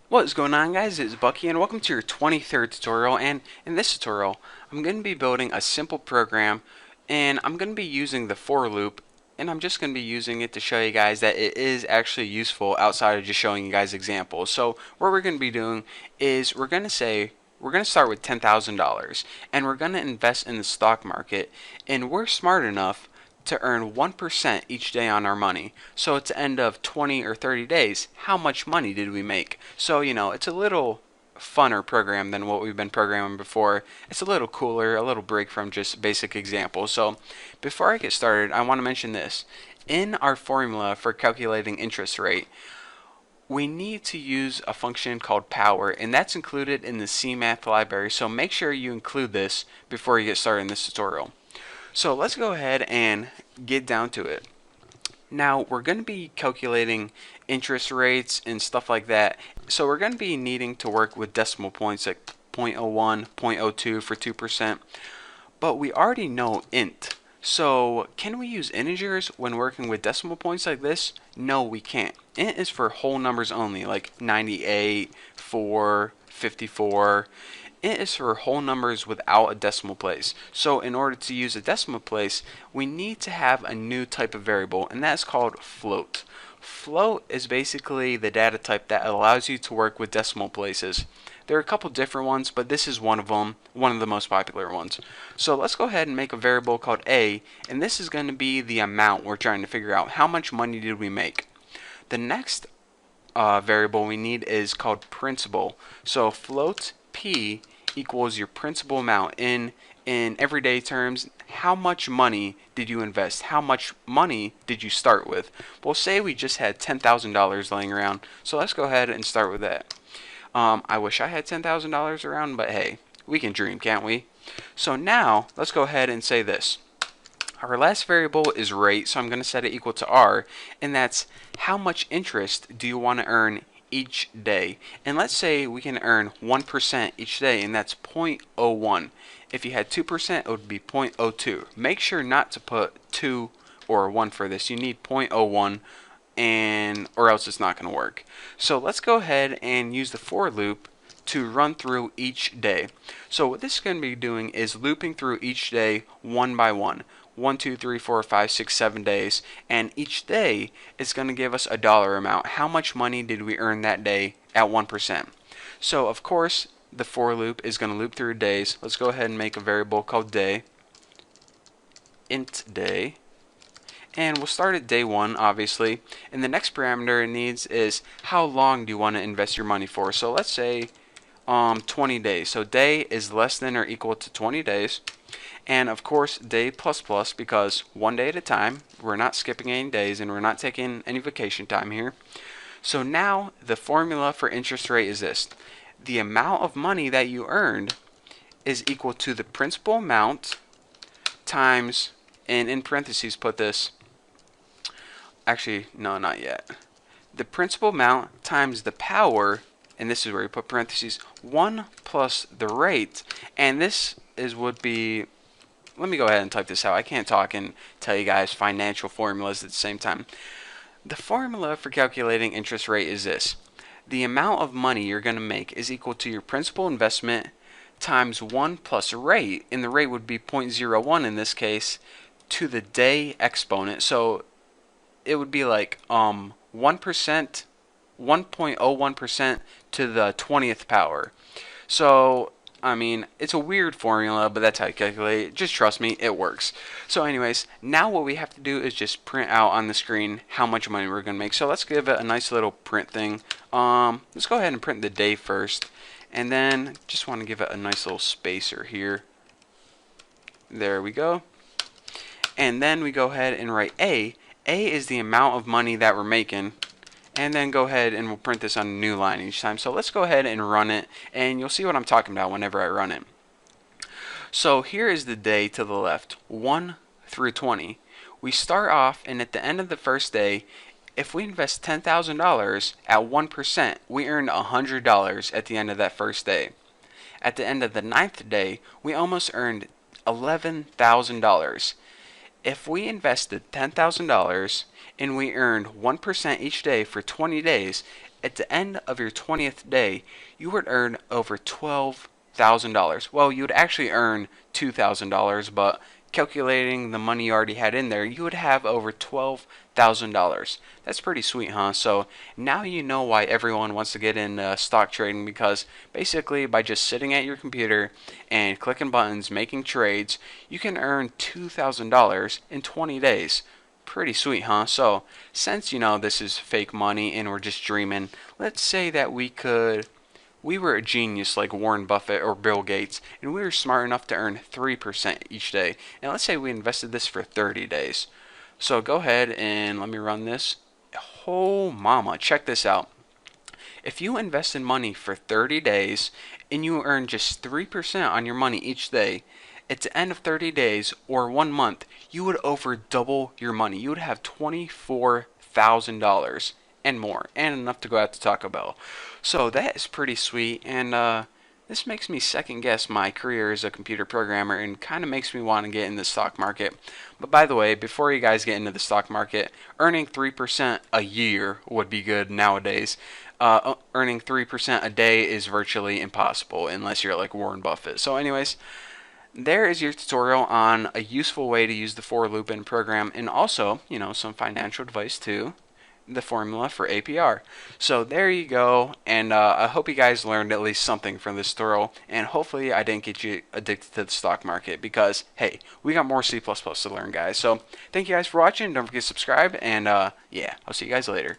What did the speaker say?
What is going on, guys? It's Bucky and welcome to your 23rd tutorial. And in this tutorial I'm going to be building a simple program, and I'm going to be using the for loop, and I'm just going to be using it to show you guys that it is actually useful outside of just showing you guys examples. So what we're going to be doing is we're going to start with $10,000 and we're going to invest in the stock market, and we're smart enough to earn 1% each day on our money. So at the end of 20 or 30 days, how much money did we make? So, it's a little funner program than what we've been programming before. It's a little cooler, a little break from just basic examples. So before I get started, I want to mention this. In our formula for calculating interest rate, we need to use a function called power, and that's included in the C Math library. So make sure you include this before you get started in this tutorial. So let's go ahead and get down to it. Now we're going to be calculating interest rates and stuff like that. So we're going to be needing to work with decimal points like 0.01, 0.02 for 2%. But we already know int. So can we use integers when working with decimal points like this? No, we can't. Int is for whole numbers only, like 98, 4, 54. Int is for whole numbers without a decimal place. So in order to use a decimal place, we need to have a new type of variable, and that's called float. Float is basically the data type that allows you to work with decimal places. There are a couple different ones, but this is one of them, one of the most popular ones. So let's go ahead and make a variable called a, and this is going to be the amount we're trying to figure out. How much money did we make? The next variable we need is called principal. So float p equals your principal amount. In everyday terms, how much money did you invest? How much money did you start with? Well, say we just had $10,000 laying around, so let's go ahead and start with that. I wish I had $10,000 around, but hey, we can dream, can't we? So now let's go ahead and say this. Our last variable is rate, so I'm going to set it equal to r, and that's how much interest do you want to earn each day. And let's say we can earn 1% each day, and that's 0.01. If you had 2%, it would be 0.02. Make sure not to put 2 or 1 for this. You need 0.01, or else it's not going to work. So let's go ahead and use the for loop to run through each day. So what this is going to be doing is looping through each day one by one. 1, 2, 3, 4, 5, 6, 7 days, and each day is going to give us a dollar amount. How much money did we earn that day at 1%? So of course the for loop is going to loop through days. Let's go ahead and make a variable called day, int day, and we'll start at day 1, obviously, and the next parameter it needs is how long do you want to invest your money for. So let's say 20 days. So day is less than or equal to 20 days. And of course day plus plus, because one day at a time. We're not skipping any days and we're not taking any vacation time here. So now the formula for interest rate is this. The amount of money that you earned is equal to the principal amount times, and in parentheses put this, actually no, not yet, the principal amount times the power, and this is where you put parentheses, 1 plus the rate, and this would be, let me go ahead and type this out. I can't talk and tell you guys financial formulas at the same time. The formula for calculating interest rate is this. The amount of money you're going to make is equal to your principal investment times 1 plus rate, and the rate would be 0.01 in this case, to the day exponent. So it would be like 1%, 1.01% to the 20th power. So I mean, it's a weird formula, but that's how you calculate it. Just trust me, it works. So anyways, now what we have to do is just print out on the screen how much money we're going to make. So let's give it a nice little print thing. Let's go ahead and print the day first. And then just want to give it a nice little spacer here. There we go. And then we go ahead and write A. A is the amount of money that we're making. And then go ahead and we'll print this on a new line each time. So let's go ahead and run it, and you'll see what I'm talking about whenever I run it. So here is the day to the left, 1 through 20. We start off, and at the end of the first day, if we invest $10,000 at 1%, we earn $100 at the end of that first day. At the end of the 9th day, we almost earned $11,000. If we invested $10,000 and we earned 1% each day for 20 days, at the end of your 20th day, you would earn over $12,000. Well, you would actually earn $2,000, but calculating the money you already had in there, you would have over $12,000. That's pretty sweet, huh? So now you know why everyone wants to get in stock trading, because basically by just sitting at your computer and clicking buttons, making trades, you can earn $2,000 in 20 days. Pretty sweet, huh? So, since this is fake money and we're just dreaming, let's say that we were a genius like Warren Buffett or Bill Gates, and we were smart enough to earn 3% each day. And let's say we invested this for 30 days. So go ahead and let me run this. Oh mama, check this out. If you invest in money for 30 days and you earn just 3% on your money each day, at the end of 30 days or 1 month, you would over double your money. You would have $24,000 and more, and enough to go out to Taco Bell. So that is pretty sweet, and this makes me second guess my career as a computer programmer and kind of makes me want to get in the stock market. But by the way, before you guys get into the stock market, earning 3% a year would be good nowadays. Earning 3% a day is virtually impossible unless you're like Warren Buffett. So anyways, there is your tutorial on a useful way to use the for loop in program, and also, some financial advice too, the formula for APR. So there you go, and I hope you guys learned at least something from this tutorial, and hopefully I didn't get you addicted to the stock market, because hey, we got more C++ to learn, guys. So thank you guys for watching. Don't forget to subscribe, and yeah, I'll see you guys later.